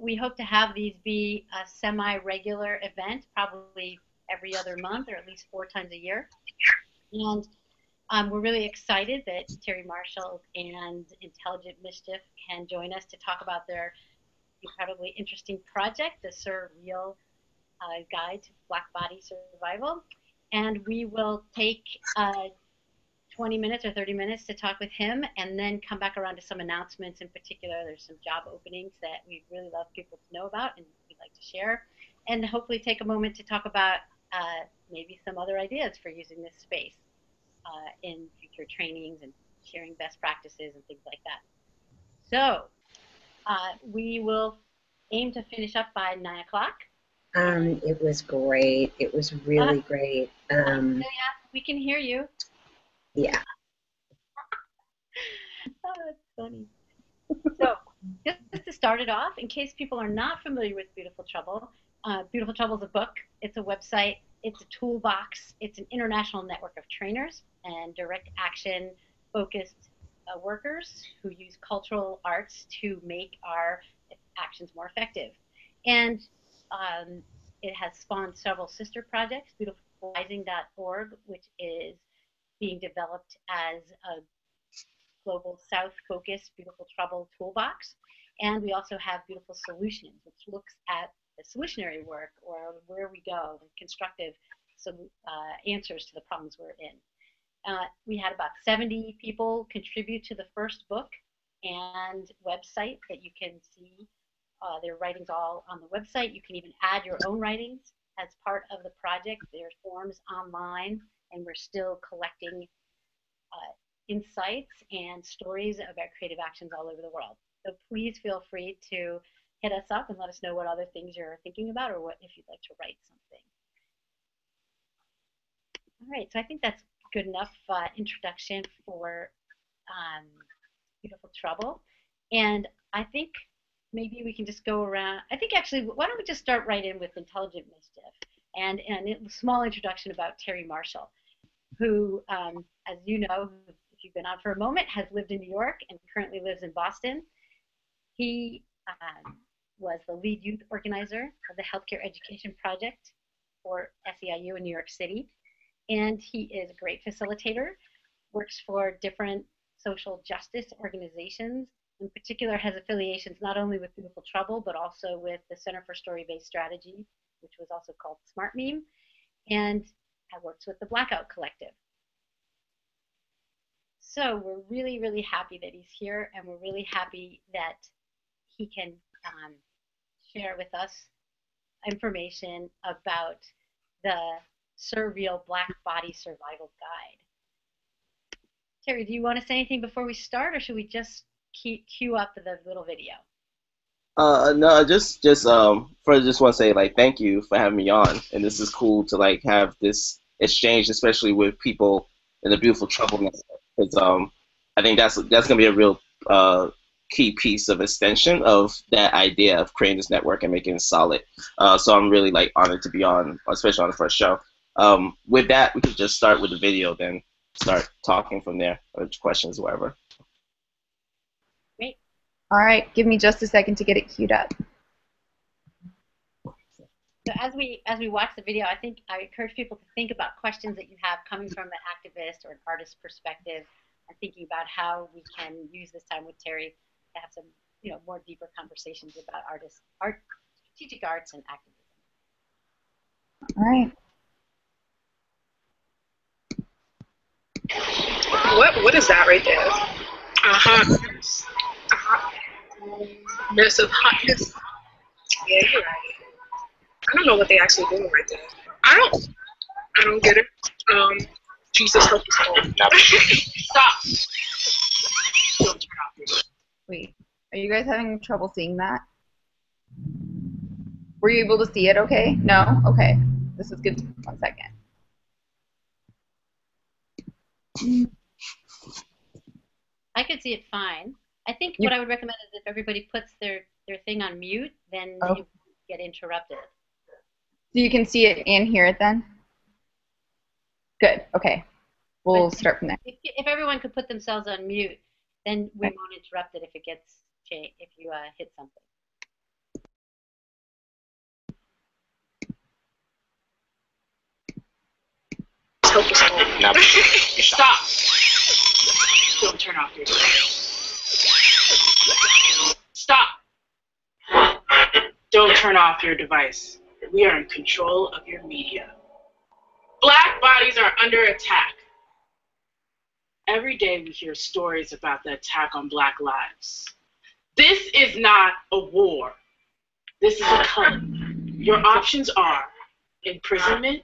We hope to have these be a semi-regular event, probably every other month or at least 4 times a year. And we're really excited that Terry Marshall and Intelligent Mischief can join us to talk about their incredibly interesting project, the Surreal Guide to Black Body Survival. And we will take 20 minutes or 30 minutes to talk with him and then come back around to some announcements. In particular, there's some job openings that we'd really love people to know about and we'd like to share. And hopefully take a moment to talk about maybe some other ideas for using this space in future trainings and sharing best practices and things like that. So we will aim to finish up by 9 o'clock. It was great. It was really great. Yeah, we can hear you. Yeah. Oh, that's funny. So just to start it off, in case people are not familiar with Beautiful Trouble, Beautiful Trouble is a book. It's a website. It's a toolbox. It's an international network of trainers and direct action focused workers who use cultural arts to make our actions more effective. And it has spawned several sister projects, beautifulrising.org, which is being developed as a global South-focused Beautiful Trouble toolbox. And we also have Beautiful Solutions, which looks at the solutionary work or where we go, the constructive answers to the problems we're in. We had about 70 people contribute to the first book and website that you can see their writings all on the website. You can even add your own writings as part of the project. There's forms online, and we're still collecting insights and stories about creative actions all over the world. So please feel free to hit us up and let us know what other things you're thinking about or what if you'd like to write something. All right, so I think that's good enough introduction for Beautiful Trouble. And I think maybe we can just go around. I think actually, why don't we just start right in with Intelligent Mischief and a small introduction about Terry Marshall, who, as you know, if you've been on for a moment, has lived in New York and currently lives in Boston. He was the lead youth organizer of the Healthcare Education Project for SEIU in New York City. And he is a great facilitator, works for different social justice organizations, in particular has affiliations not only with Beautiful Trouble, but also with the Center for Story-Based Strategy, which was also called Smart Meme, and works with the Blackout Collective. So we're really, really happy that he's here, and we're really happy that he can share with us information about the Surreal Black Body Survival Guide. Terry, do you want to say anything before we start, or should we just cue up the little video? No, just first, just want to say like thank you for having me on, and this is cool to like have this exchange, especially with people in the Beautiful Trouble network, because I think that's gonna be a real key piece of extension of that idea of creating this network and making it solid. So I'm really like honored to be on, especially on the first show. With that, we could just start with the video, then start talking from there, or questions, whatever. Great. All right, give me just a second to get it queued up. So as we watch the video, I encourage people to think about questions that you have coming from an activist or an artist perspective, and thinking about how we can use this time with Terry to have some, more deeper conversations about strategic arts and activism. All right. What is that right there? There's a hotness. Yeah, you're right. I don't know what they actually doing right there. I don't get it. Jesus help us all. Stop. Don't turn off this. Wait, are you guys having trouble seeing that? Were you able to see it okay? No? Okay. This is good. 1 second. I could see it fine. I think what I would recommend is if everybody puts their thing on mute, then they get interrupted. So you can see it and hear it then? Good. Okay. We'll start from there. If everyone could put themselves on mute, then we won't interrupt it if it gets if you hit something. Now, stop. Don't turn off your device. Stop. Don't turn off your device. We are in control of your media. Black bodies are under attack. Every day we hear stories about the attack on Black lives. This is not a war. This is a cult. Your options are imprisonment,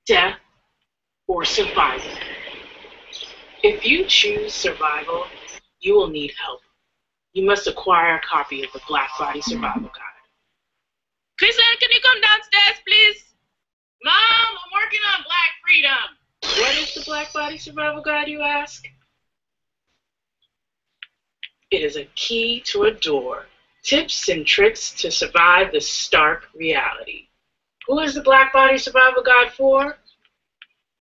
death, or survival. If you choose survival, you will need help. You must acquire a copy of the Black Body Survival Guide. Kristen, can you come downstairs, please? Mom, I'm working on Black freedom. What is the Black Body Survival Guide, you ask? It is a key to a door. Tips and tricks to survive the stark reality. Who is the Black Body Survival Guide for?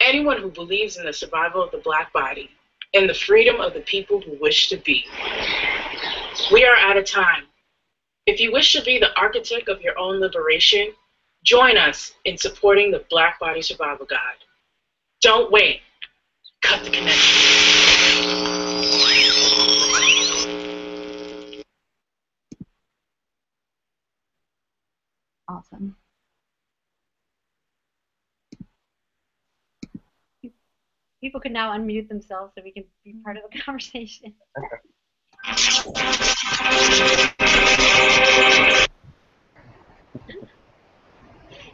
Anyone who believes in the survival of the Black body and the freedom of the people who wish to be. We are out of time. If you wish to be the architect of your own liberation, join us in supporting the Black Body Survival Guide. Don't wait. Cut the connection. Awesome. People can now unmute themselves so we can be part of the conversation.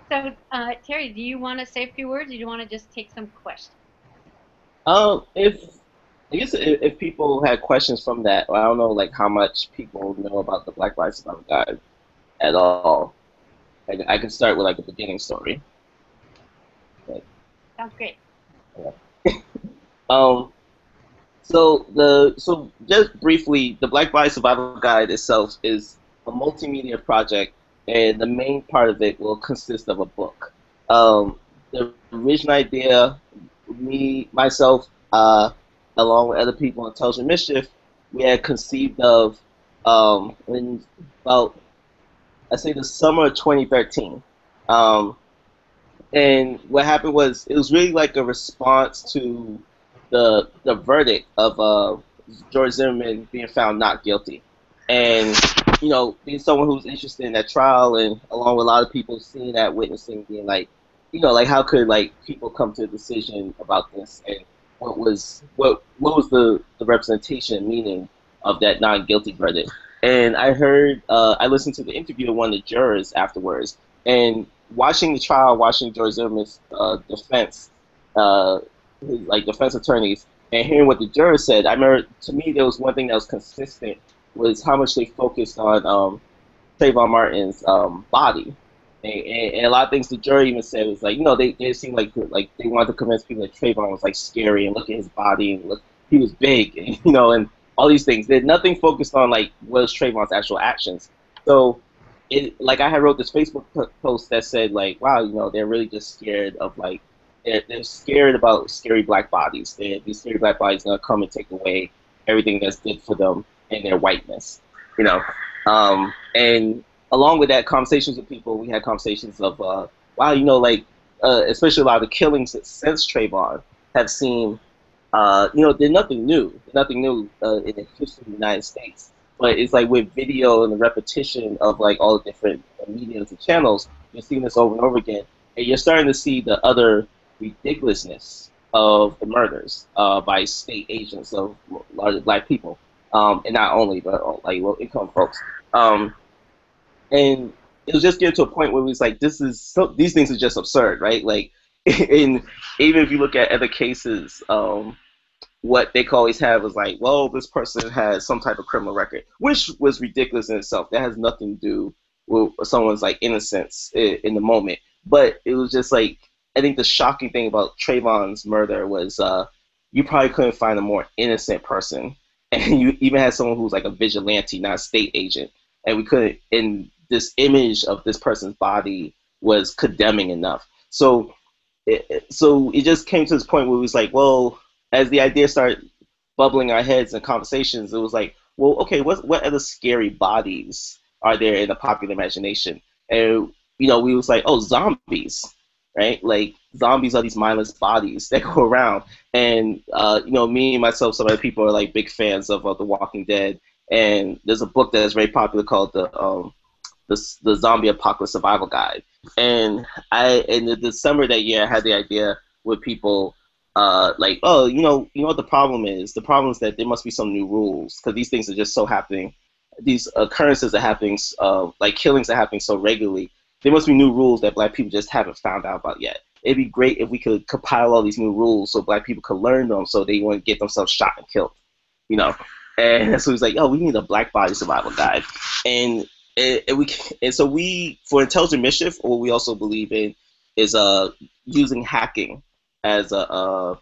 So, Terry, do you want to say a few words, or do you want to just take some questions? If people had questions from that, I don't know like how much people know about the Black Lives Matter Guide at all. I can start with like a beginning story. Sounds great. Yeah. So just briefly, the Black Body Survival Guide itself is a multimedia project, and the main part of it will consist of a book. The original idea, myself, along with other people in Intelligent Mischief, we had conceived of in about, I'd say, the summer of 2013. And what happened was, it was really like a response to the verdict of George Zimmerman being found not guilty. And, you know, being someone who's interested in that trial, and along with a lot of people seeing that, witnessing, being like, you know, like how could like people come to a decision about this, and what was the representation, meaning of that non-guilty verdict. And I heard, I listened to the interview of one of the jurors afterwards, and watching the trial, watching George Zimmerman's defense, like defense attorneys, and hearing what the jurors said, I remember, to me, there was one thing that was consistent, was how much they focused on Trayvon Martin's body. And a lot of things the jury even said was like, you know, they seemed like they wanted to convince people that Trayvon was like scary, and look at his body, and look, he was big, and, you know, and all these things. They had nothing focused on like was Trayvon's actual actions. So like I had wrote this Facebook post that said like, wow, you know, they're really just scared of like, they're scared about scary black bodies. These scary black bodies are gonna come and take away everything that's good for them and their whiteness, you know. And along with that, conversations with people, we had conversations of, wow, you know, like, especially a lot of the killings since Trayvon have seemed, you know, they're nothing new. They're nothing new in the history of the United States. But it's like with video and the repetition of like all the different mediums and channels, you're seeing this over and over again, and you're starting to see the utter ridiculousness of the murders by state agents of large black people, and not only, but like low-income folks. And it was just getting to a point where it was like, these things are just absurd, right? Like, and even if you look at other cases, what they could always have was like, well, this person has some type of criminal record, which was ridiculous in itself. That has nothing to do with someone's like innocence in the moment. But it was just like, I think the shocking thing about Trayvon's murder was you probably couldn't find a more innocent person, and you even had someone who's like a vigilante, not a state agent, and we couldn't. And this image of this person's body was condemning enough. So it just came to this point where it was like, well, as the idea started bubbling in our heads and conversations, it was like, well, okay, what other scary bodies are there in the popular imagination? And, you know, we was like, oh, zombies, right? Like, zombies are these mindless bodies that go around. And you know, me and myself, some other people are like big fans of The Walking Dead. And there's a book that is very popular called the Zombie Apocalypse Survival Guide. And in the summer that year, I had the idea with people like, oh, you know what the problem is? The problem is that there must be some new rules because these things are just so happening. These occurrences are happening, like killings are happening so regularly. There must be new rules that Black people just haven't found out about yet. It'd be great if we could compile all these new rules so Black people could learn them so they wouldn't get themselves shot and killed, you know. And so he's like, oh, we need a Black body survival guide. And so we, for Intelligent Mischief, what we also believe in is using hacking as a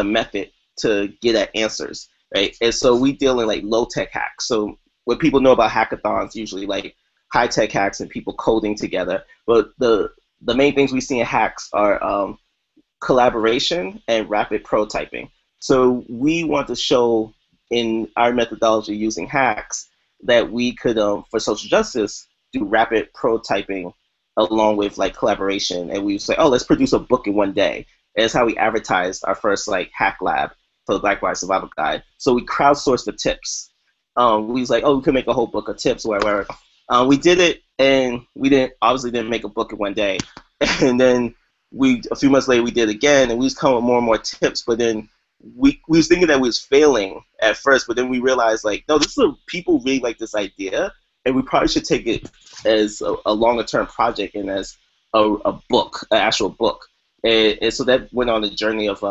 method to get at answers, right? And so we deal in like low-tech hacks. So what people know about hackathons, usually like high-tech hacks and people coding together. But the main things we see in hacks are collaboration and rapid prototyping. So we want to show in our methodology using hacks that we could, for social justice, do rapid prototyping along with like collaboration. And we say, oh, let's produce a book in one day. And that's how we advertised our first like hack lab for the Black Body Survival Guide. So we crowdsourced the tips. We was like, oh, we could make a whole book of tips, whatever. We did it, and we obviously didn't make a book in one day. And then a few months later, we did it again, and we was coming with more and more tips. But then we was thinking that we was failing at first, but then we realized like, no, people really like this idea, and we probably should take it as a longer term project and as a book, an actual book. And so that went on the journey of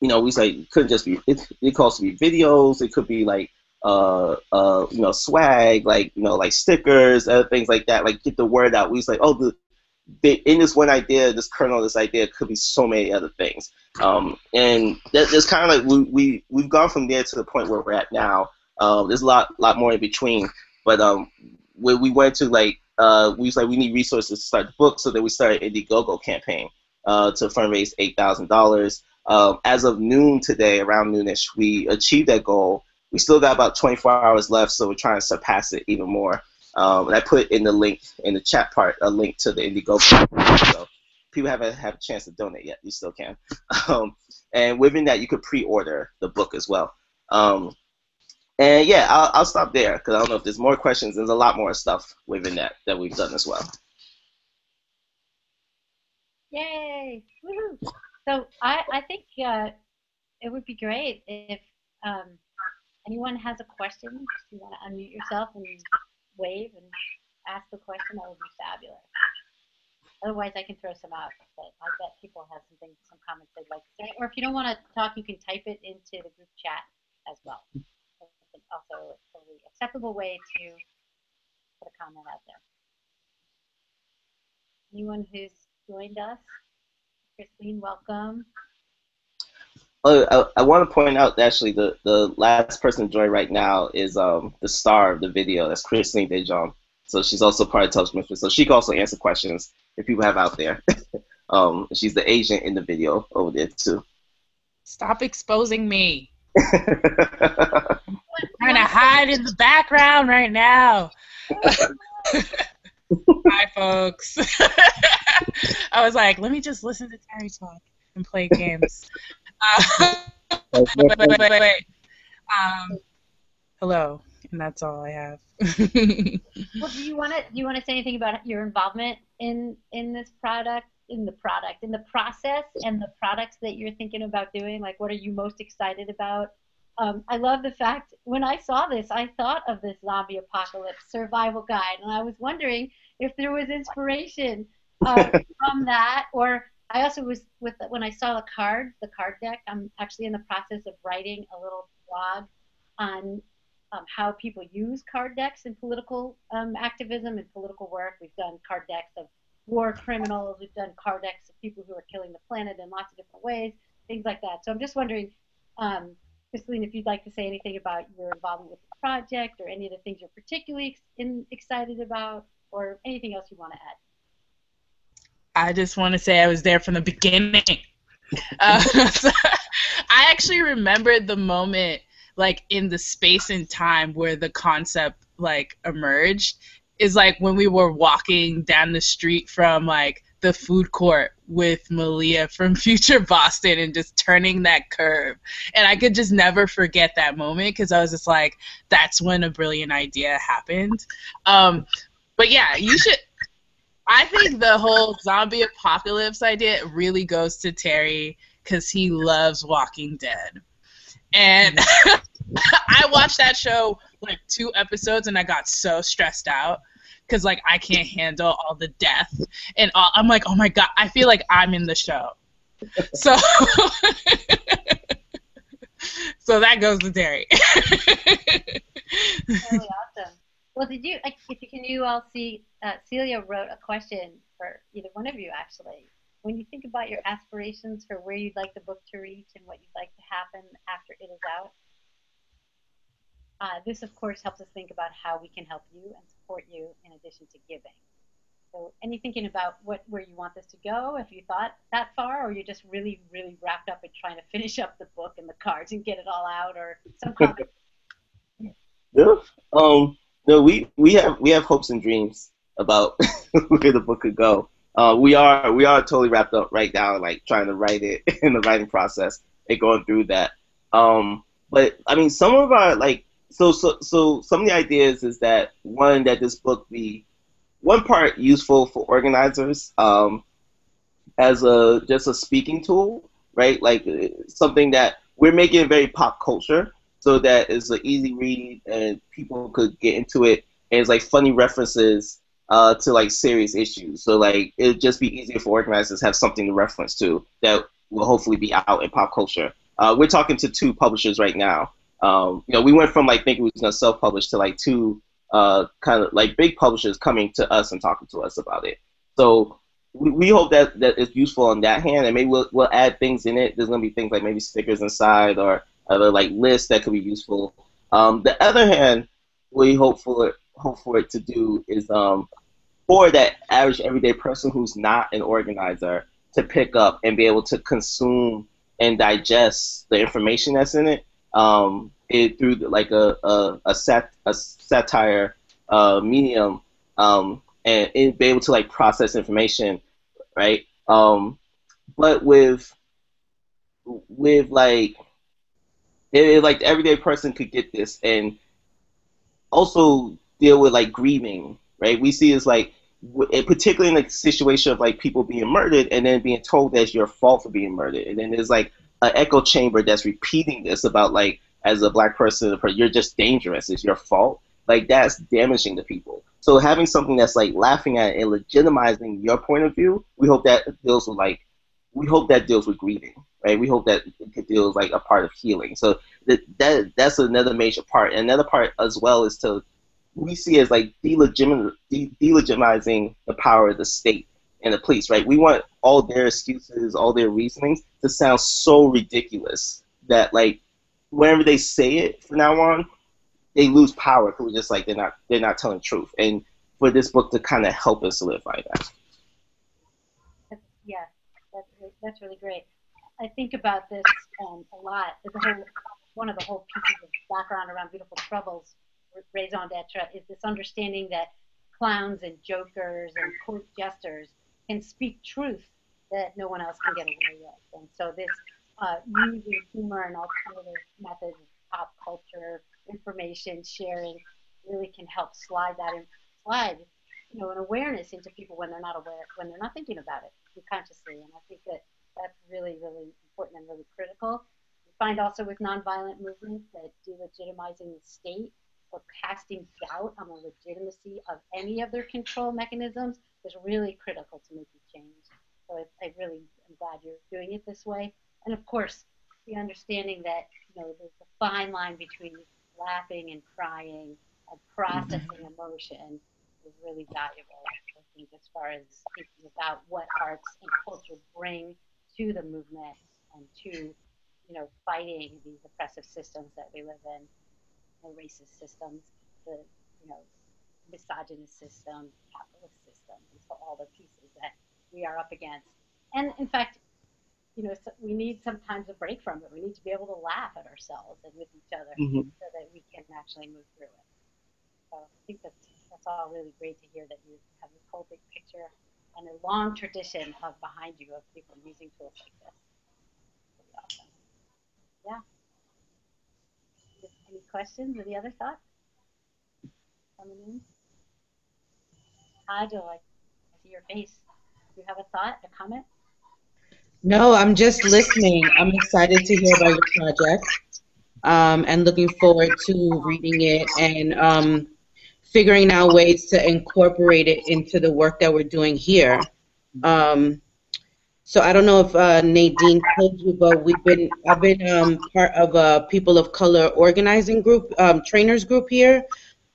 we was like, it couldn't just be it could also be videos, it could be like swag, like like stickers, other things like that, like get the word out. We was like, oh, in this one idea, this kernel, this idea could be so many other things. And there's kind of like we've gone from there to the point where we're at now. There's a lot more in between, but when we went to like we was like, we need resources to start the book, so then we started Indiegogo campaign to fundraise $8,000. As of noon today, around noonish, we achieved that goal. We still got about 24 hours left, so we're trying to surpass it even more. And I put in the link in the chat part a link to the Indiegogo. So people haven't had a chance to donate yet. You still can. And within that, you could pre-order the book as well. And yeah, I'll stop there because I don't know if there's more questions. There's a lot more stuff within that we've done as well. Yay! Woohoo! So I think it would be great if anyone has a question. If you want to unmute yourself and wave and ask the question, that would be fabulous. Otherwise, I can throw some out, but I bet people have some comments they'd like to say. Or if you don't want to talk, you can type it into the group chat as well. It's also a totally acceptable way to put a comment out there. Anyone who's joined us? Christine, welcome. Oh, I want to point out that actually the last person to join right now is the star of the video. That's Christine Dejon. So she's also part of Intelligent Mischief. So she can also answer questions if people have out there. She's the agent in the video over there too. Stop exposing me. I'm trying to hide in the background right now. Hi, folks. I was like, let me just listen to Terry talk and play games. Wait. Hello, and that's all I have. Well, do you want to say anything about your involvement in this product, in the process, and the products that you're thinking about doing? Like, what are you most excited about? I love the fact when I saw this, I thought of this zombie apocalypse survival guide, and I was wondering if there was inspiration from that, or I also was when I saw the card deck. I'm actually in the process of writing a little blog on how people use card decks in political activism and political work. We've done card decks of war criminals. We've done card decks of people who are killing the planet in lots of different ways, things like that. So I'm just wondering, Christine, if you'd like to say anything about your involvement with the project or any of the things you're particularly excited about, or anything else you want to add. I just want to say I was there from the beginning. So I actually remembered the moment, like in the space and time where the concept like emerged, is like when we were walking down the street from like the food court with Malia from Future Boston and just turning that curve. And I could just never forget that moment because I was just like, that's when a brilliant idea happened. But yeah, you should. I think the whole zombie apocalypse idea really goes to Terry because he loves Walking Dead. And I watched that show like 2 episodes and I got so stressed out because like I can't handle all the death and all, I'm like, oh my god, I feel like I'm in the show. So so that goes to Terry. Really awesome. Well, did you? Can you all see? Celia wrote a question for either one of you, actually. When you think about your aspirations for where you'd like the book to reach and what you'd like to happen after it is out, this, of course, helps us think about how we can help you and support you in addition to giving. So, any thinking about where you want this to go? If you thought that far, or you're just really, really wrapped up in trying to finish up the book and the cards and get it all out, or some comment? Yeah. No, we have hopes and dreams about where the book could go. We are totally wrapped up right now, like trying to write it in the writing process and going through that. But I mean, some of our so some of the ideas is that one, that this book be one part useful for organizers as just a speaking tool, right? Like something that we're making it very pop culture, so that it's an easy read and people could get into it. And it's like funny references to like serious issues. So like it'd just be easier for organizers to have something to reference to that will hopefully be out in pop culture. We're talking to 2 publishers right now. We went from like thinking we was gonna self-publish to like 2 kind of like big publishers coming to us and talking to us about it. So we hope that it's useful on that hand, and maybe we'll add things in it. There's gonna be things like maybe stickers inside or other like lists that could be useful. The other hand, we hope for it to do is for that average everyday person who's not an organizer to pick up and be able to consume and digest the information that's in it, through like a satire medium, and be able to like process information, right? But with like like the everyday person could get this and also deal with like grieving, right? We see it's like, particularly in the situation of like people being murdered and then being told that it's your fault for being murdered, and then there's like an echo chamber that's repeating this about like, as a black person, you're just dangerous, it's your fault. Like that's damaging to people. So having something that's like laughing at and legitimizing your point of view, we hope that deals with grieving, right? We hope that it could deal with like a part of healing. So that's another major part. And another part as well is we see as like delegitimizing the power of the state and the police, right? We want all their excuses, all their reasonings to sound so ridiculous that like whenever they say it from now on, they lose power because we're just like they're not telling the truth. And for this book to kind of help us solidify that. Yeah, that's really great. I think about this a lot. One of the whole pieces of background around Beautiful Troubles, raison d'etre, is this understanding that clowns and jokers and court jesters can speak truth that no one else can get away with. And so this using humor and alternative methods of pop culture, information sharing, really can help slide an awareness into people when they're not aware, when they're not thinking about it consciously. And I think that that's really, really important and really critical. We find also with nonviolent movements that delegitimizing the state or casting doubt on the legitimacy of any of their control mechanisms is really critical to making change. So I really am glad you're doing it this way. And of course, the understanding that there's a fine line between laughing and crying and processing emotion is really valuable, I think, as far as thinking about what arts and culture bring to the movement and to, fighting these oppressive systems that we live in, the racist systems, the, misogynist system, capitalist system, and so all the pieces that we are up against. And in fact, so we need sometimes a break from it. We need to be able to laugh at ourselves and with each other so that we can actually move through it. So I think that's all really great to hear that you have this whole big picture and a long tradition of behind you of people using tools like this. Pretty awesome. Yeah. Any questions? Any other thoughts coming in? Haj, I see your face. Do you have a thought, a comment? No, I'm just listening. I'm excited to hear about your project, and looking forward to reading it and figuring out ways to incorporate it into the work that we're doing here. So I don't know if Nadine told you, but I've been part of a People of Color organizing group, trainers group here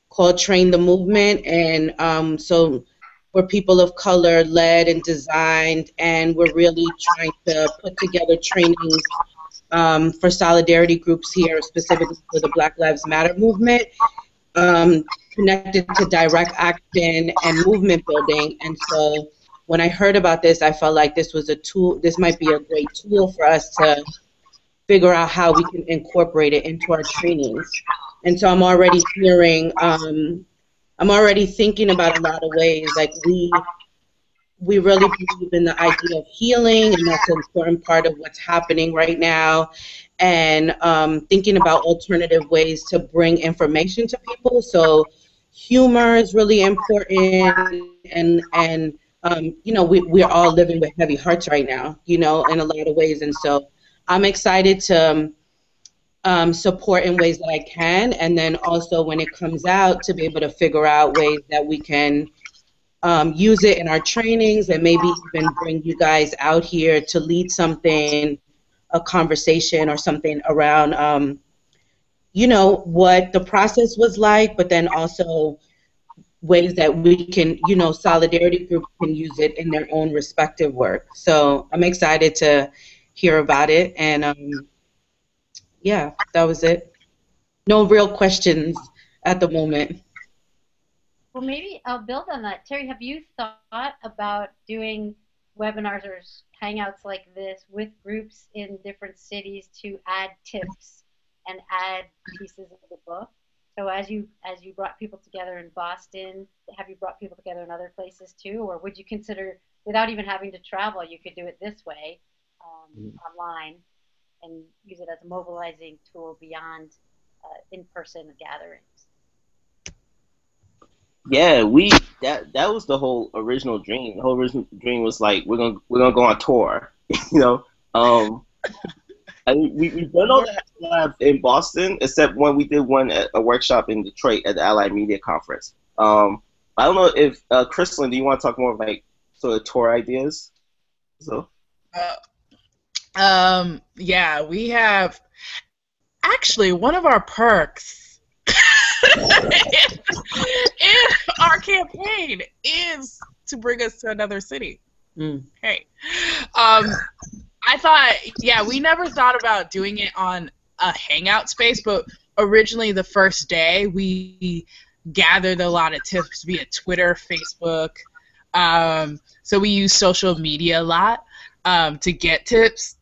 called Train the Movement, and so we're people of color led and designed, and we're really trying to put together trainings for solidarity groups here, specifically for the Black Lives Matter movement, connected to direct action and movement building. And so when I heard about this, I felt like this was a tool, this might be a great tool for us to figure out how we can incorporate it into our trainings. And so I'm already hearing, I'm already thinking about a lot of ways, like we really believe in the idea of healing, and that's an important part of what's happening right now, and thinking about alternative ways to bring information to people. So humor is really important, and you know, we're all living with heavy hearts right now, you know, in a lot of ways. And so I'm excited to support in ways that I can, and then also when it comes out to be able to figure out ways that we can use it in our trainings, and maybe even bring you guys out here to lead something, a conversation or something around, you know, what the process was like, but then also ways that we can, you know, solidarity groups can use it in their own respective work. So I'm excited to hear about it, and yeah, that was it. No real questions at the moment. Well, maybe I'll build on that. Terry, have you thought about doing webinars or hangouts like this with groups in different cities to add tips and add pieces of the book? So as you brought people together in Boston, have you brought people together in other places too? Or would you consider, without even having to travel, you could do it this way, online, and use it as a mobilizing tool beyond in-person gatherings? Yeah, that was the whole original dream. The whole original dream was like we're gonna go on tour, you know. And we've done all the labs in Boston, except when we did one at a workshop in Detroit at the Allied Media Conference. I don't know if Kristlyn, do you want to talk more of like sort of tour ideas? So. Yeah, we have actually one of our perks in our campaign is to bring us to another city. Hey, I thought, yeah, we never thought about doing it on a hangout space, but originally the first day we gathered a lot of tips via Twitter, Facebook. So we use social media a lot to get tips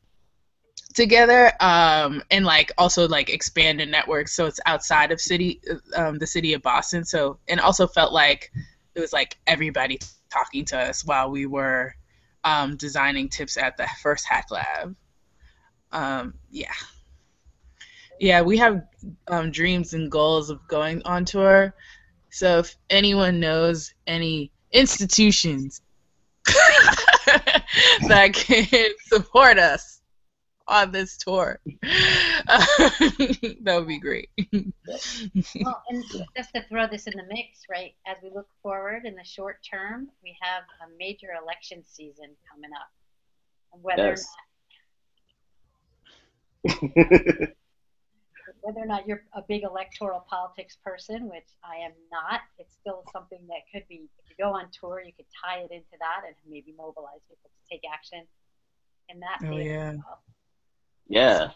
together, and like also like expand the network so it's outside of the city of Boston. So, and also felt like it was like everybody talking to us while we were designing tips at the first hack lab. Yeah, we have dreams and goals of going on tour. So if anyone knows any institutions that can support us on this tour, that would be great. Well, and just to throw this in the mix, right, as we look forward in the short term, we have a major election season coming up. And whether or not you're a big electoral politics person, which I am not, it's still something that could be, if you go on tour, you could tie it into that and maybe mobilize people to take action in that field as well. Yeah,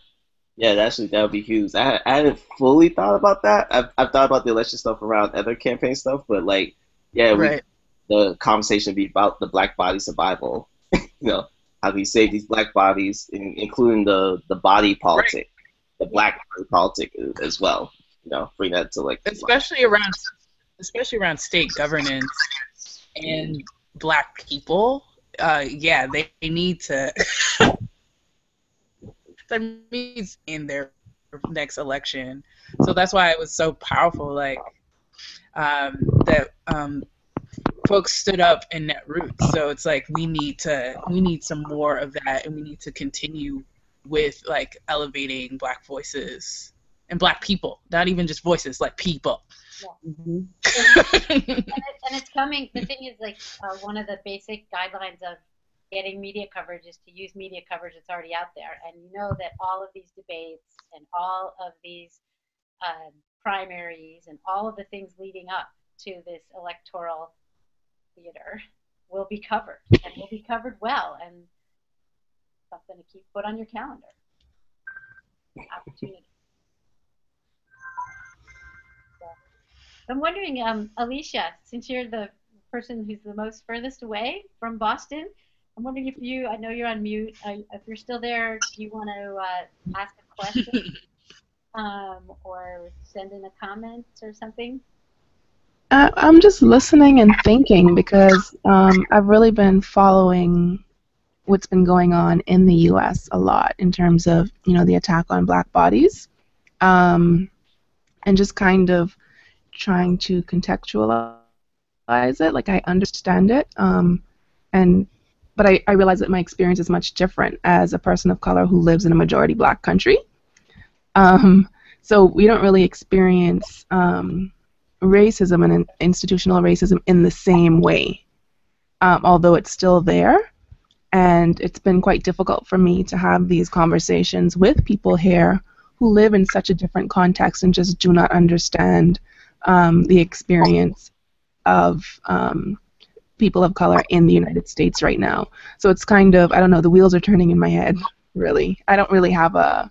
actually, that would be huge. I hadn't fully thought about that. I've thought about the election stuff around other campaign stuff, but like, yeah, the conversation would be about the black body survival. You know, how do we save these black bodies, including the body politic, the black body politic as well. You know, bring that to like especially around state governance and Black people, yeah, they need to. That means in their next election. So that's why it was so powerful. Like that folks stood up in Netroots. So it's like we need some more of that, and we need to continue with like elevating Black voices and Black people, not even just voices, like people. Yeah. Mm-hmm. and it's coming. The thing is, like, one of the basic guidelines of getting media coverage is to use media coverage that's already out there. And you know that all of these debates and all of these primaries and all of the things leading up to this electoral theater will be covered, and will be covered well, and something to keep put on your calendar. Opportunity. So, I'm wondering, Alicia, since you're the person who's the most furthest away from Boston, I'm wondering if you, I know you're on mute, if you're still there, do you want to ask a question or send in a comment or something? I'm just listening and thinking because I've really been following what's been going on in the U.S. a lot in terms of, the attack on Black bodies, and just kind of trying to contextualize it. Like, I understand it, but I realize that my experience is much different as a person of color who lives in a majority Black country. So we don't really experience racism and institutional racism in the same way, although it's still there. And it's been quite difficult for me to have these conversations with people here who live in such a different context and just do not understand the experience of people of color in the United States right now. So it's kind of, I don't know, the wheels are turning in my head, really. I don't really have a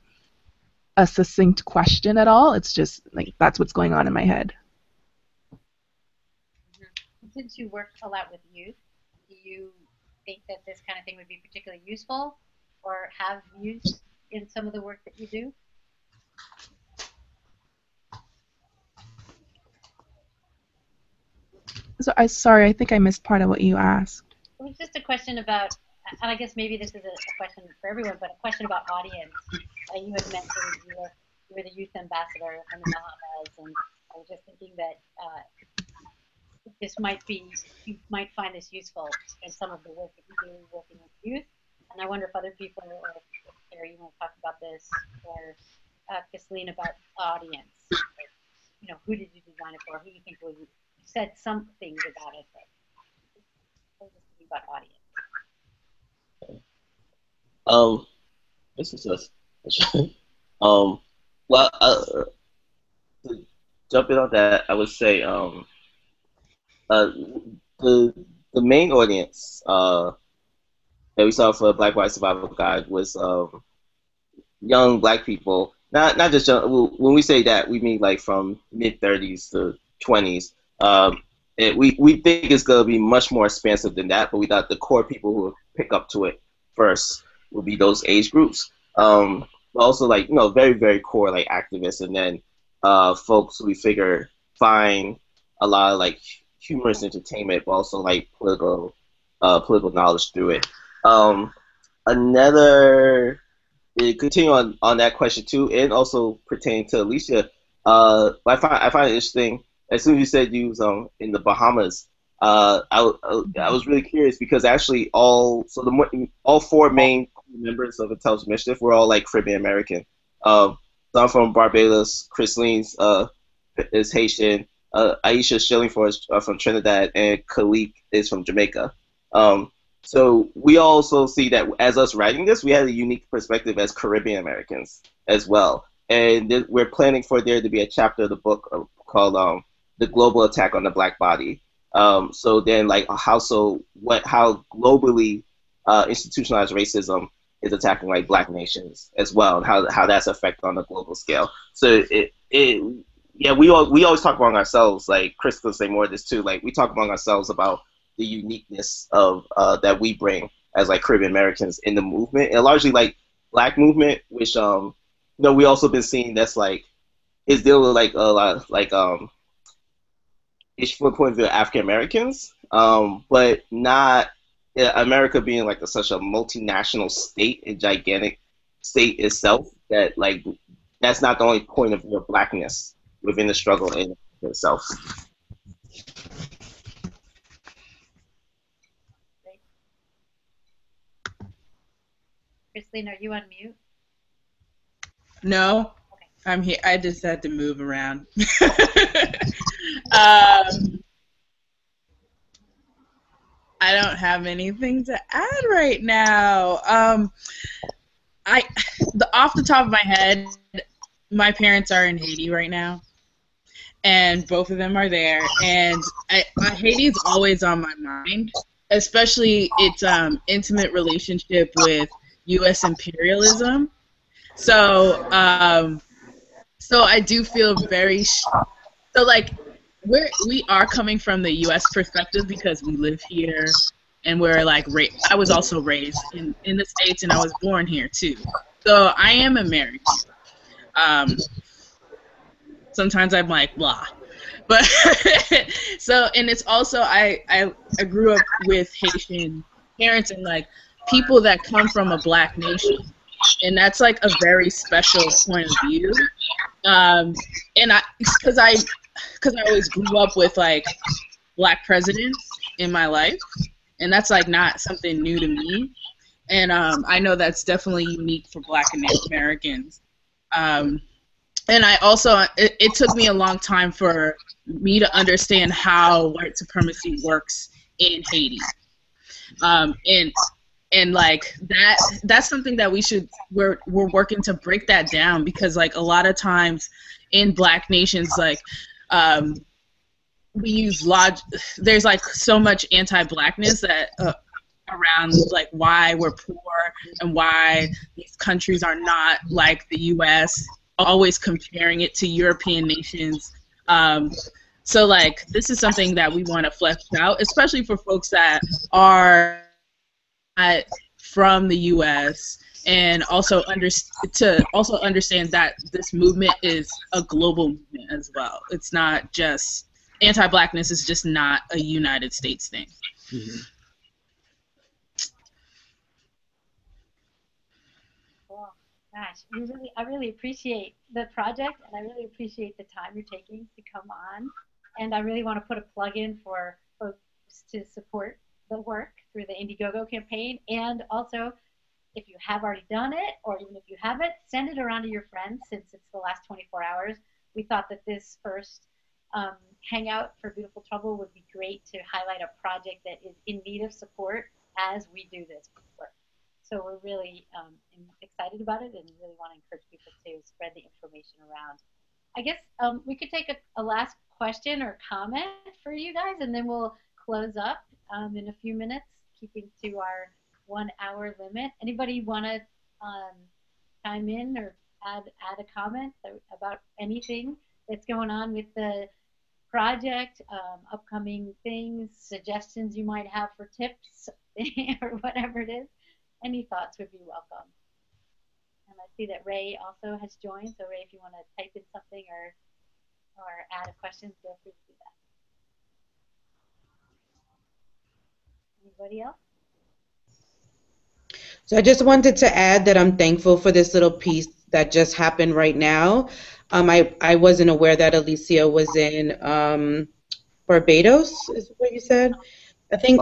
succinct question at all. It's just, like, that's what's going on in my head. Since you work a lot with youth, do you think that this kind of thing would be particularly useful or have used in some of the work that you do? So sorry, I think I missed part of what you asked. It was just a question about, and I guess maybe this is a question for everyone, but a question about audience. You had mentioned you were the youth ambassador from the Bahamas, and I was just thinking that this might be, you might find this useful in some of the work that you do working with youth. And I wonder if other people, or if Harry, you want to talk about this, or Kathleen about audience. Like, who did you design it for? Who do you think will you said some things about it, but just thinking about audience. This is us. Well, to jump in on that, I would say the main audience that we saw for Black White Survival Guide was young Black people. Not just young. When we say that, we mean like from mid-30s to 20s. We think it's going to be much more expansive than that, but we thought the core people who would pick up to it first would be those age groups. But also, like, very, very core, like, activists, and then folks who we figure find a lot of, like, humorous entertainment, but also, like, political knowledge through it. Continue on that question, too, and also pertaining to Alicia, I find it interesting. As soon as you said you was in the Bahamas, I was really curious because actually all four main members of Intelligent Mischief were all like Caribbean American. So I'm from Barbados. Chris Leans is Haitian. Aisha Shillingford is from Trinidad, and Khalik is from Jamaica. So we also see that as us writing this, we had a unique perspective as Caribbean Americans as well. And we're planning for there to be a chapter of the book called The Global Attack on the Black Body. So then, like, how globally institutionalized racism is attacking, like, Black nations as well, and how that's affected on a global scale. So we always talk among ourselves. Like, Chris will say more of this too. Like, we talk among ourselves about the uniqueness of that we bring as, like, Caribbean Americans in the movement, and largely, like, Black movement, which we also been seeing that's like is dealing with, like, a lot of, like, issue from the point of view of African Americans, but not America being like such a multinational state, a gigantic state itself. That like that's not the only point of your blackness within the struggle in itself. Christine, are you on mute? No, Okay. I'm here. I just had to move around. I don't have anything to add right now. Off the top of my head, my parents are in Haiti right now, and both of them are there. And Haiti is always on my mind, especially its intimate relationship with U.S. imperialism. So I do feel so like we are coming from the U.S. perspective because we live here and we're like I was also raised in the States and I was born here too. So I am American. Sometimes I'm like blah, but so and it's also I grew up with Haitian parents and like people that come from a black nation, and that's like a very special point of view. And because I always grew up with like black presidents in my life, and that's like not something new to me. And I know that's definitely unique for Black Americans. And I also, it took me a long time for me to understand how white supremacy works in Haiti. And like that's something that we're working to break that down, because like a lot of times in Black nations, like we use there's like so much anti-Blackness that around like why we're poor and why these countries are not like the U.S., always comparing it to European nations. So like this is something that we want to flesh out, especially for folks that are from the U.S., and also understand that this movement is a global movement as well. It's not just anti-Blackness is just not a United States thing. Mm-hmm. Cool. Gosh, I really appreciate the project, and I really appreciate the time you're taking to come on. And I really want to put a plug in for folks to support the work through the Indiegogo campaign. And also, if you have already done it, or even if you haven't, send it around to your friends, since it's the last 24 hours. We thought that this first hangout for Beautiful Trouble would be great to highlight a project that is in need of support as we do this work. So we're really excited about it, and really want to encourage people to spread the information around. I guess we could take a last question or comment for you guys, and then we'll close up in a few minutes, keeping to our 1 hour limit. Anybody want to chime in or add a comment about anything that's going on with the project, upcoming things, suggestions you might have for tips, or whatever it is? Any thoughts would be welcome. And I see that Ray also has joined. So Ray, if you want to type in something or add a question, feel free to do that. Anybody else? So I just wanted to add that I'm thankful for this little piece that just happened right now. I wasn't aware that Alicia was in Barbados, is what you said? I think,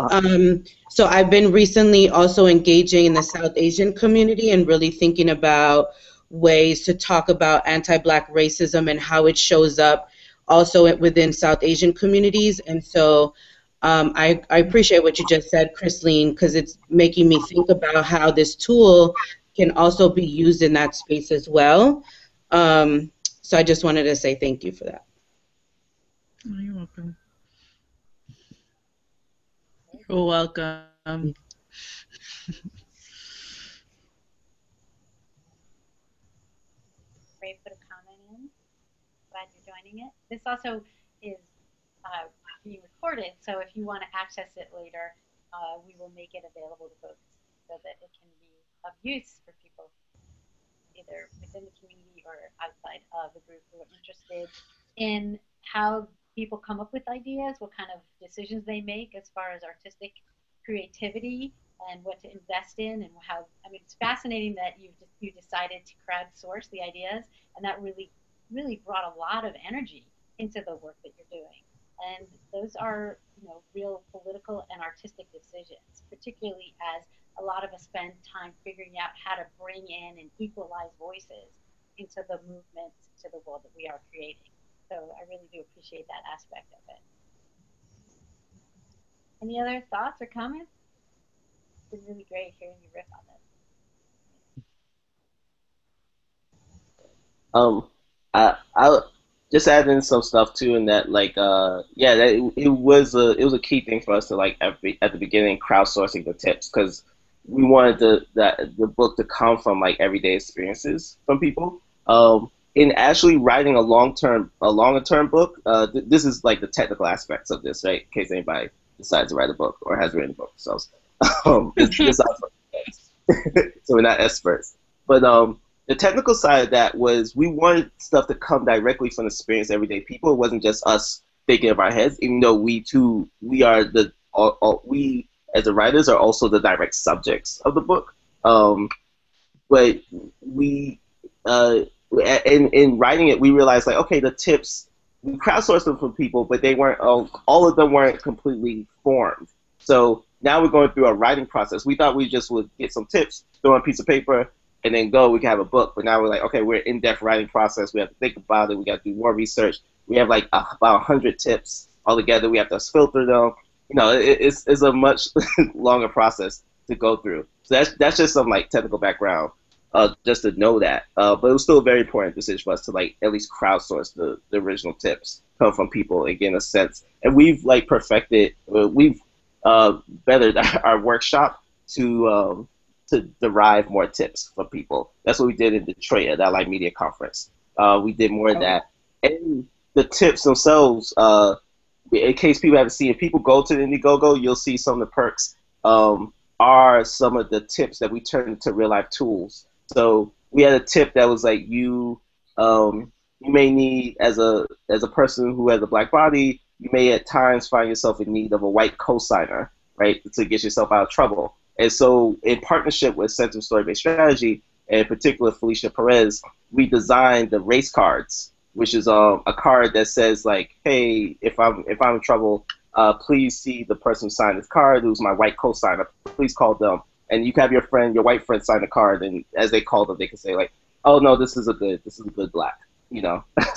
so I've been recently also engaging in the South Asian community and really thinking about ways to talk about anti-Black racism and how it shows up also within South Asian communities. And so I appreciate what you just said, Christine, because it's making me think about how this tool can also be used in that space as well. So I just wanted to say thank you for that. Oh, you're welcome. You're welcome. Ray put a comment in. Glad you're joining it. This also is being recorded, so if you want to access it later, we will make it available to folks so that it can be of use for people either within the community or outside of the group who are interested in how people come up with ideas, what kind of decisions they make as far as artistic creativity and what to invest in, and how. I mean, it's fascinating that you decided to crowdsource the ideas, and that really brought a lot of energy into the work that you're doing. And those are, real political and artistic decisions, particularly as a lot of us spend time figuring out how to bring in and equalize voices into the movements, to the world that we are creating. So I really do appreciate that aspect of it. Any other thoughts or comments? It's been really great hearing you riff on this. I just add in some stuff too, in that like yeah, that it was a key thing for us to like at the beginning crowdsourcing the tips, because we wanted the book to come from like everyday experiences from people. In actually writing a longer term book, this is like the technical aspects of this, right? In case anybody decides to write a book or has written a book themselves. This so we're not experts, but the technical side of that was we wanted stuff to come directly from the experience of everyday people. It wasn't just us thinking of our heads, even though we are we as the writers are also the direct subjects of the book. But we in writing it, we realized like, okay, the tips, we crowdsourced them from people, but they weren't all of them weren't completely formed. So now we're going through a writing process. We thought we just would get some tips, throw on a piece of paper, and then go, we can have a book. But now we're like, okay, we're in in-depth writing process. We have to think about it. We got to do more research. We have like about 100 tips all together. We have to filter them. It's a much longer process to go through. So that's just some like technical background, just to know that. But it was still a very important decision for us to like at least crowdsource the original tips, come from people and get a sense. And we've like perfected, we've bettered our workshop to derive more tips from people. That's what we did in Detroit at that Light Media Conference. We did more of that. And the tips themselves, in case people haven't seen it, if people go to the Indiegogo, you'll see some of the perks are some of the tips that we turned into real life tools. So we had a tip that was like you may need, as a person who has a black body, you may at times find yourself in need of a white cosigner, right, to get yourself out of trouble. And so in partnership with Center for Story-Based Strategy, and in particular Felicia Perez, we designed the race cards, which is a card that says like, hey, if I'm in trouble, please see the person who signed this card, who's my white cosigner. Please call them. And you can have your white friend sign the card, and as they call them, they can say like, oh no, this is a good black,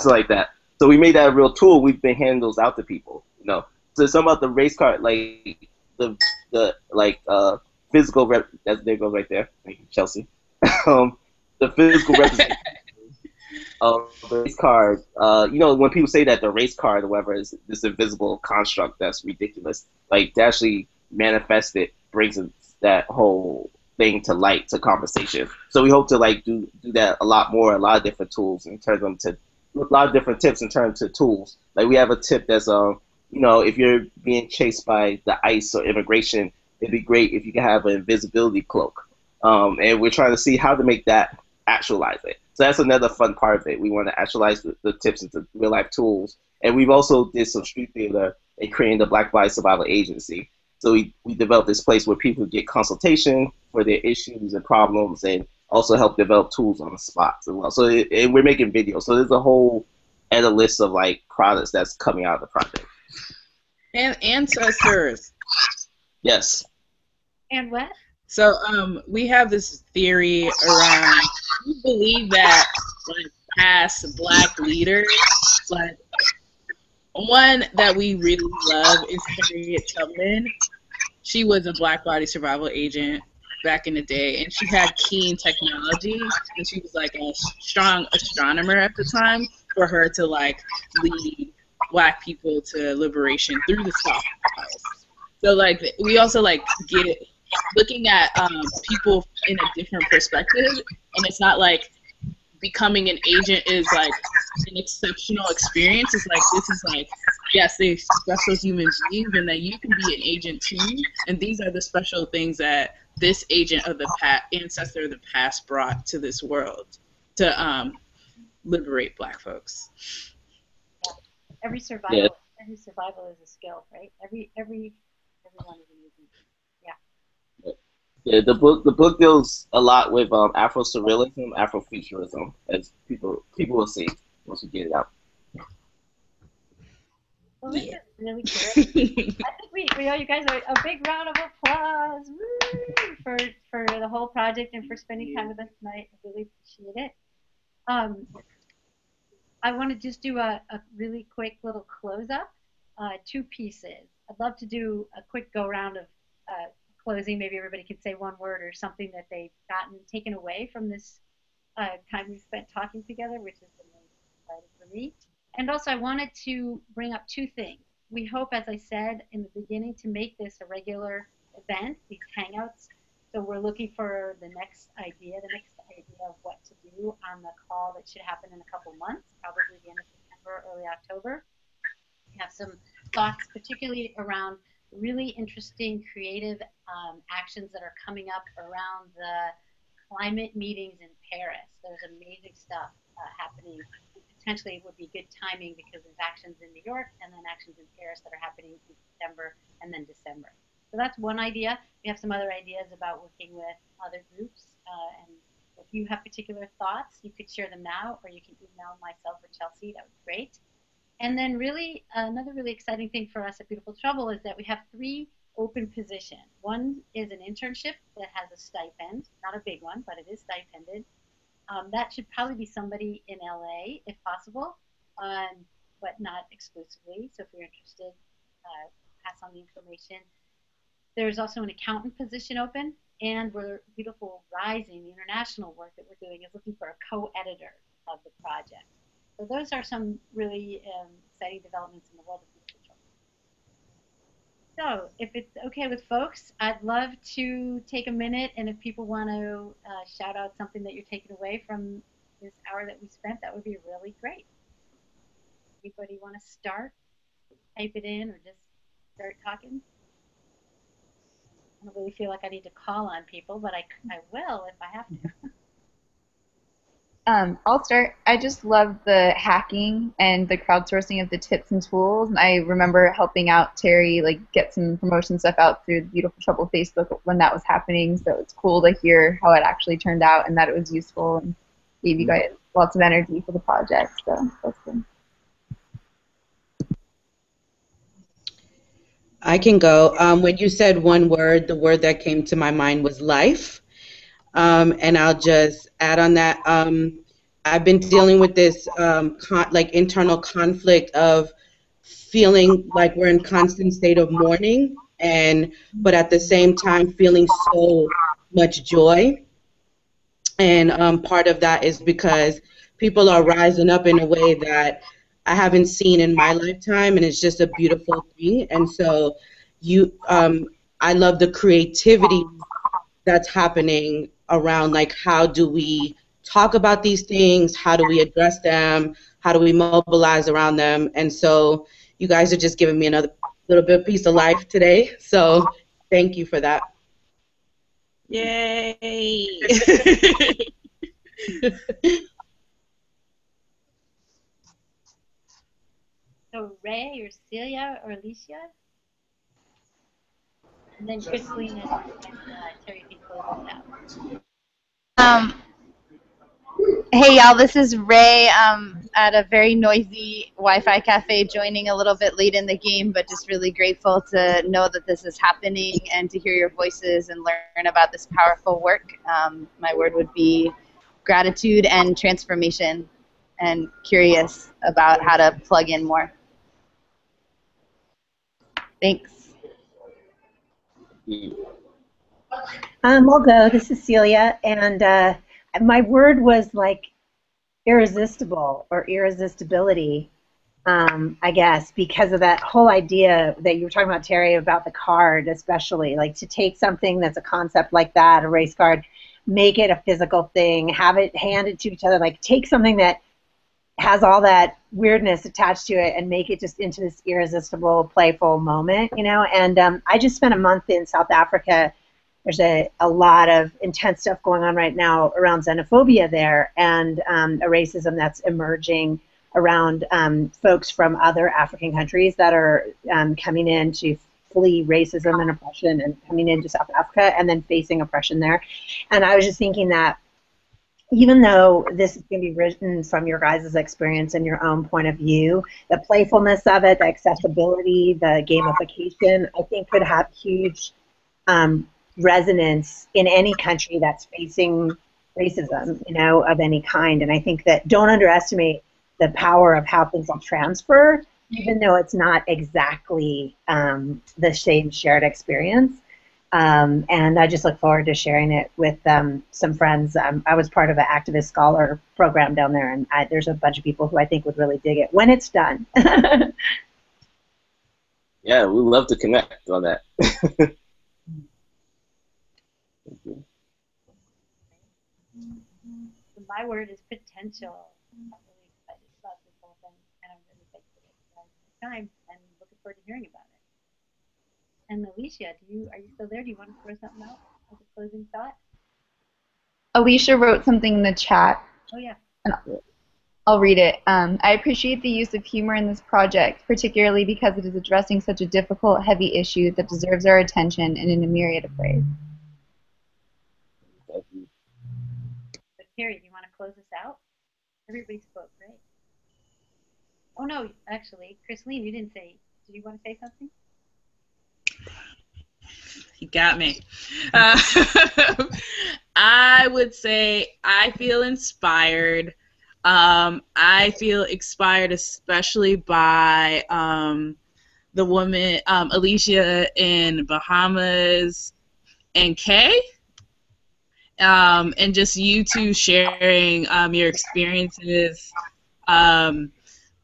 so like that. So we made that a real tool. We've been handing those out to people, So some about the race card, like the physical rep. There goes right there. Thank you, Chelsea. The physical representation of the race card. When people say that the race card or whatever is this invisible construct, that's ridiculous. Like to actually manifest it brings that whole thing to light, to conversation. So we hope to like do that a lot more, a lot of different tools, and turn them to a lot of different tips and turn to tools. Like we have a tip that's if you're being chased by the ICE or immigration, it'd be great if you could have an invisibility cloak. And we're trying to see how to make that actualize it. So that's another fun part of it. We want to actualize the tips into real life tools. And we've also did some street theater in creating the Black Body Survival Agency. So we developed this place where people get consultation for their issues and problems, and also help develop tools on the spot as well. So and we're making videos. So there's a whole edit list of like products that's coming out of the project. And ancestors. Yes. And what? So we have this theory around, we believe that like past black leaders, like one that we really love is Harriet Tubman. She was a black body survival agent back in the day, and she had keen technology, and she was like a strong astronomer at the time for her to like lead black people to liberation through the stockpiles. So like we also like get looking at people in a different perspective, and it's not like becoming an agent is like an exceptional experience. It's like this is like, yes, they're special human beings, and that you can be an agent too, and these are the special things that this agent of the past, ancestor of the past, brought to this world to liberate black folks. Every survival every survival is a skill, right? Everyone is amazing. Yeah. Yeah, the book deals a lot with Afro surrealism, Afrofuturism, as people will see once we get it out. Well, this is really great. I think we owe you guys a big round of applause. Woo! for the whole project and for spending time with us tonight. I really appreciate it. I want to just do a really quick little close up, 2 pieces. I'd love to do a quick go round of closing. Maybe everybody could say one word or something that they've taken away from this time we spent talking together, which has been really exciting for me. And also, I wanted to bring up 2 things. We hope, as I said in the beginning, to make this a regular event, these hangouts. So we're looking for the next idea of what to do on the call that should happen in a couple months, probably the end of September, early October. We have some thoughts, particularly around really interesting, creative actions that are coming up around the climate meetings in Paris. There's amazing stuff happening. Potentially it would be good timing because there's actions in New York and then actions in Paris that are happening in September and then December. So that's one idea. We have some other ideas about working with other groups. And if you have particular thoughts, you could share them now, or you can email myself or Chelsea. That would be great. And then really, another really exciting thing for us at Beautiful Trouble is that we have 3 open positions. One is an internship that has a stipend, not a big one, but it is stipended. That should probably be somebody in LA if possible, but not exclusively. So if you're interested, pass on the information. There's also an accountant position open, and Beautiful Rising, the international work that we're doing, is looking for a co-editor of the project. So those are some really exciting developments in the world of Beautiful Trouble. So if it's okay with folks, I'd love to take a minute, and if people want to shout out something that you're taking away from this hour that we spent, that would be really great. Anybody want to start? Type it in or just start talking? I don't really feel like I need to call on people, but I will if I have to. I'll start. I just love the hacking and the crowdsourcing of the tips and tools. And I remember helping out Terry, get some promotion stuff out through the Beautiful Trouble Facebook when that was happening. So it's cool to hear how it actually turned out and that it was useful and gave you guys lots of energy for the project. So that's good. I can go. When you said one word, the word that came to my mind was life. And I'll just add on that. I've been dealing with this internal conflict of feeling like we're in constant state of mourning, but at the same time feeling so much joy. And part of that is because people are rising up in a way that I haven't seen in my lifetime, and it's just a beautiful thing. And so I love the creativity that's happening around how do we talk about these things, how do we address them, how do we mobilize around them. And so you guys are just giving me another little bit of piece of life today. So thank you for that. Yay! So Ray or Celia or Alicia? And then Christine and Terry can close this out. Hey y'all, this is Ray at a very noisy Wi-Fi cafe, joining a little bit late in the game, but just really grateful to know that this is happening and to hear your voices and learn about this powerful work. My word would be gratitude and transformation, and curious about how to plug in more. Thanks. I'll go. This is Celia, and my word was irresistible or irresistibility, I guess, because of that whole idea that you were talking about, Terry, about the card, especially, to take something that's a concept like that, a race card, make it a physical thing, have it handed to each other, take something that has all that weirdness attached to it and make it just into this irresistible, playful moment, and I just spent a month in South Africa. There's a lot of intense stuff going on right now around xenophobia there and a racism that's emerging around folks from other African countries that are coming in to flee racism and oppression and coming into South Africa and then facing oppression there. And I was just thinking that even though this is going to be written from your guys' experience and your own point of view, the playfulness of it, the accessibility, the gamification, I think could have huge resonance in any country that's facing racism, you know, of any kind. And I think that don't underestimate the power of how things will transfer, even though it's not exactly the same shared experience. And I just look forward to sharing it with some friends. I was part of an activist scholar program down there, and there's a bunch of people who I think would really dig it when it's done. Yeah, we'd love to connect on that. Thank you. My word is potential. I'm really excited about this whole thing, and I'm really thankful that you guys took time and looking forward to hearing about it. And Alicia, are you still there? Do you want to throw something out as a closing thought? Alicia wrote something in the chat. Oh yeah. And I'll read it. I appreciate the use of humor in this project, particularly because it is addressing such a difficult, heavy issue that deserves our attention and in a myriad of ways. Thank you. But Carrie, do you want to close us out? Everybody spoke, right? Oh no, actually, Chrisleen, you didn't say. Did you want to say something? You got me. I would say I feel inspired. I feel inspired especially by the woman, Alicia in Bahamas and Kay. And just you two sharing your experiences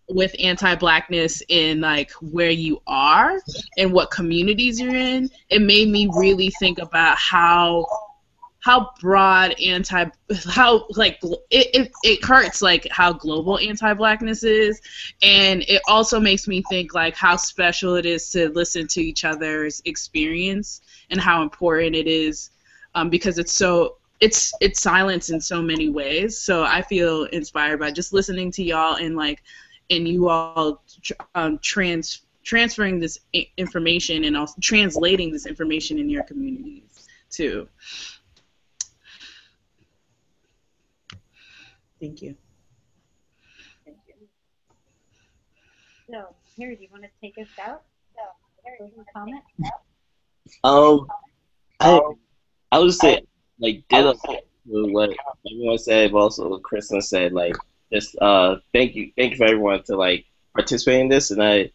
with anti-Blackness in like where you are and what communities you're in. It made me really think about how broad it hurts like how global anti-Blackness is, and it also makes me think like how special it is to listen to each other's experience and how important it is because it's silence in so many ways. So I feel inspired by just listening to y'all and you all transferring this information and also translating this information in your communities too. Thank you. Thank you. So, Harry, do you want to take us out? Closing comment? I would say like ditto what everyone said, but also what Kristen said. Like, just thank you for everyone to like participate in this, and I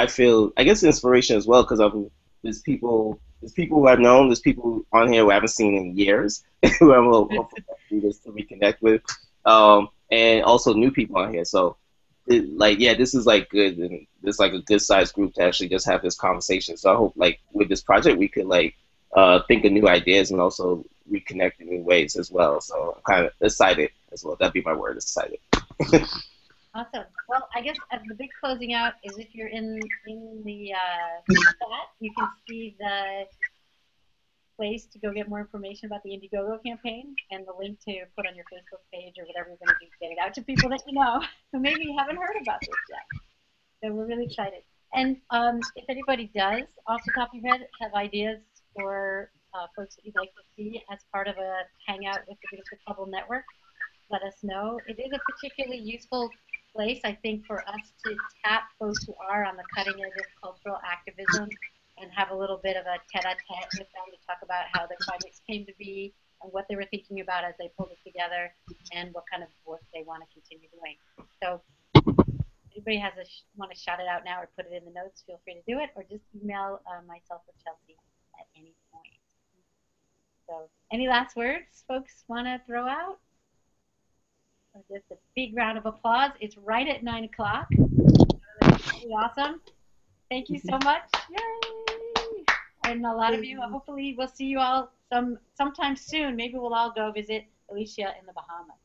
feel I guess inspiration as well because there's people who I've known, there's people on here who I haven't seen in years who I'm hopeful to reconnect with, and also new people on here. So, this is like good, and this like a good sized group to actually just have this conversation. So I hope like with this project we could like think of new ideas and also reconnect in new ways as well. So I'm kind of excited as well. That'd be my word, excited. Awesome. Well, I guess the big closing out is if you're in the chat, you can see the place to go get more information about the Indiegogo campaign and the link to put on your Facebook page or whatever you're going to do to get it out to people that you know who maybe haven't heard about this yet. So we're really excited. And if anybody does, off the top of your head, have ideas for folks that you'd like to see as part of a hangout with the Beautiful Trouble Network, let us know. It is a particularly useful place, I think, for us to tap folks who are on the cutting edge of cultural activism and have a little bit of a tete-a-tete with them to talk about how their projects came to be and what they were thinking about as they pulled it together and what kind of work they want to continue doing. So if anybody want to shout it out now or put it in the notes, feel free to do it, or just email myself or Chelsea at any point. So any last words folks want to throw out? Or just a big round of applause. It's right at 9 o'clock. Really awesome. Thank you so much. Yay! And a lot of you, hopefully we'll see you all sometime soon. Maybe we'll all go visit Alicia in the Bahamas.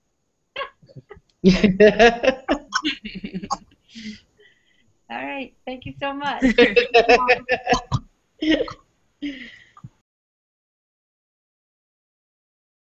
All right. Thank you so much.